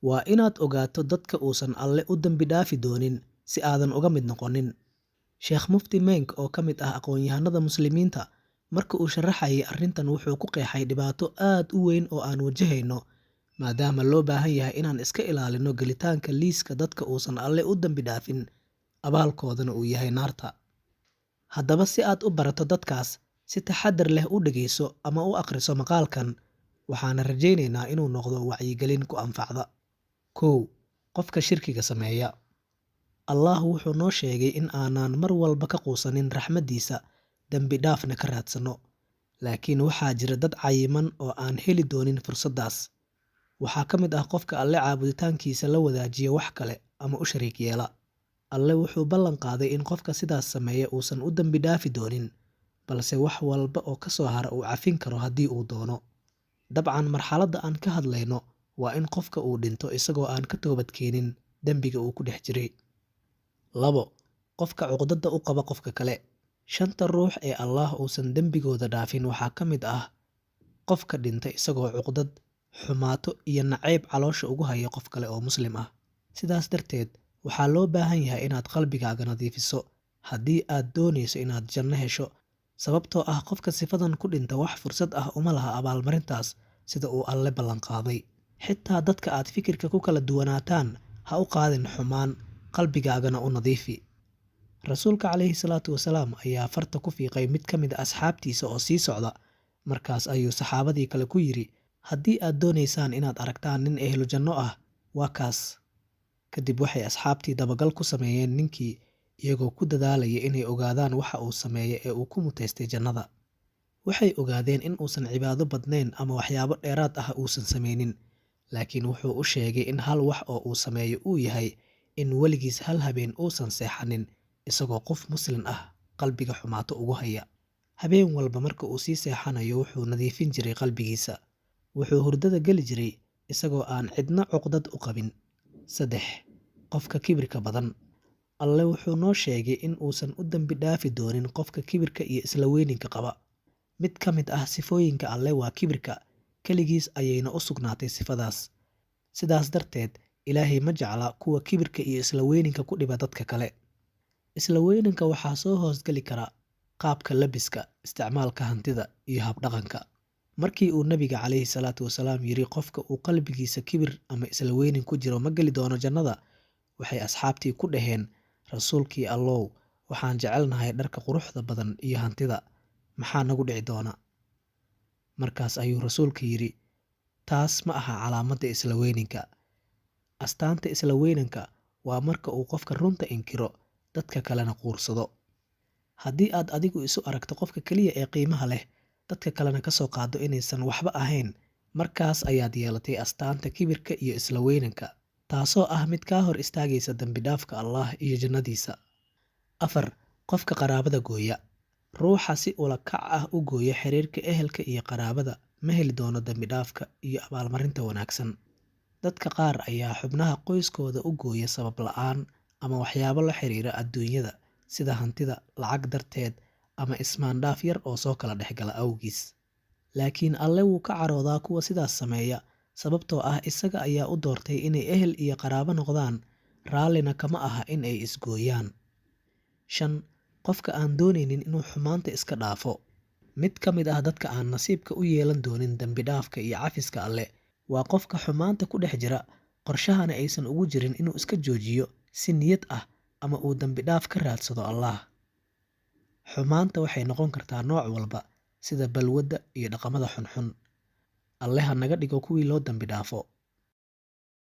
waa inaad ogaato dadka uusan Alle u dambi dhaafi doonin si aadan uga mid noqonin. Sheekh Mufti Menk oo ka mid ah aqoon-yahanada muslimiinta marka uu sharaxayay arrintan wuxuu ku qeexay dhibaato aad u weyn oo aan wajahayno maadaama loo baahan yahay inaan iska ilaalino gelitaanka liiska dadka uusan Alle u dambi dhaafin abaalkoodana uu yahay naarta. Haddaba si aad u barato dadkaas si taxadar leh u dhegeyso ama u akhriso maqaalkan, waxaana rajaynaynaa inuu noqdo wacyigelin ku anfacda. 1. Qofka shirkiga sameeya. Allah wuxuu noo sheegay in aanan mar walba ka quusanin raxmadiisa, dambi dhaafna ka raadsano. Laakiin waxaa jira dad cayiman oo aan heli doonin fursaddaas. Waxaa ka mid ah qofka Alle caabuditaankiisa la wadaajiya wax kale ama u shariik yeela. Alle wuxuu ballan qaaday in qofka sidaas sameeya uusan u dambi dhaafi doonin, balse wax walba oo ka soo hara uu cafin karo haddii uu doono. Dabcan marxaladda aan ka hadlayno waa in qofka uu dhinto isagoo aan ka toobad keenin dembiga uu ku dhex jiray. 2. Qofka cuqdada u qaba qofka kale. 5 ruux ee Allah uusan dembigooda dhaafin waxaa ka mid ah qofka dhinta isagoo cuqdad, xumaato iyo nacayb caloosha ugu haya qof kale oo muslim ah. Sidaas darteed, waxaa loo baahan yahay inaad qalbigaaga nadiifiso haddii aad doonayso inaad janno hesho, sababtoo ah qofka sifadan ku dhinta wax fursad ah uma laha abaalmarintaas sida uu Alle ballan qaaday. Xitaa dadka aad fikirka ku kala duwanaataan ha u qaadin xumaan, qalbigaagana u nadiifi. Rasuulka calayhi salaatu wasalaam ayaa farta ku fiiqay mid ka mid ah asxaabtiisa oo sii socda. Markaas ayuu saxaabadii kale ku yidhi, haddii aad doonaysaan inaad aragtaan nin ehlu janno ah, waa kaas. Kadib waxay asxaabtii dabagal ku sameeyeen ninkii, iyagoo ku dadaalaya inay ogaadaan waxa uu sameeyay ee uu ku mutaystay jannada. Waxay ogaadeen in uusan cibaado badnayn ama waxyaabo dheeraad ah uusan sameynin, laakiin wuxuu u sheegay in hal wax oo uu sameeyo uu yahay in weligiis hal habeen uusan seexanin isagoo qof muslim ah qalbiga xumaato ugu haya. Habeen walba marka uu sii seexanayo wuxuu nadiifin jiray qalbigiisa. Wuxuu hurdada geli jiray isagoo aan cidna cuqdad u qabin. 3. Qofka kibirka badan. Alle wuxuu noo sheegay in uusan u dambi dhaafi doonin qofka kibirka iyo isla weyninka qaba. Mid ka mid ah sifooyinka Alle waa kibirka, kaligiis ayayna u sugnaatay sifadaas. Sidaas darteed, Ilaahay ma jecla kuwa kibirka iyo isla weyninka ku dhiba dadka kale. Isla weyninka waxaa soo hoosgali kara qaabka labiska, isticmaalka hantida iyo habdhaqanka. Markii uu Nabiga calayhi salaatu wasalaam yiri qofka uu qalbigiisa kibir ama isla weynin ku jiro ma geli doono jannada, waxay asxaabtii ku dhaheen, Rasuulkii Allow, waxaan jecelnahay dharka quruxda badan iyo hantida, maxaa nagu dhici doona? Markaas ayuu rasuulka yiri, taas ma aha calaamadda isla weyninka. Astaanta isla weyninka waa marka uu qofka runta inkiro, dadka kalena quursado. Haddii aad adigu isu aragto qofka kaliya ee qiimaha leh, dadka kalena ka soo qaado inaysan waxba ahayn, markaas ayaad yeelatay astaanta kibirka iyo isla weyninka, taasoo ah mid kaa hor istaagaysa dambi dhaafka Allah iyo jannadiisa. 4. Qofka qaraabada gooya. Ruuxa si ula kac ah u gooya xiriirka ehelka iyo qaraabada ma heli doono dambi dhaafka iyo abaalmarinta wanaagsan. Dadka qaar ayaa xubnaha qoyskooda u gooya sabab la'aan ama waxyaabo la xiriira adduunyada sida hantida, lacag darteed ama ismaandhaaf yar oo soo kala dhexgala awgiis. Laakiin Alle wuu ka caroodaa kuwa sidaas sameeya, sababtoo ah isaga ayaa u doortay inay ehel iyo qaraabo noqdaan, raallina kama aha in ay isgooyaan. 5. Qofka aan doonaynin inuu xumaanta iska dhaafo. Mid ka mid ah dadka aan nasiibka u yeelan doonin dambi dhaafka iyo cafiska Alle waa qofka xumaanta ku dhex jira, qorshahana aysan ugu jirin inuu iska joojiyo si niyad ah ama uu dambi dhaaf ka raadsado Allah. Xumaanta waxay noqon kartaa nooc walba, sida balwadda iyo dhaqamada xunxun. Alle ha naga dhigo kuwii loo dambi dhaafo.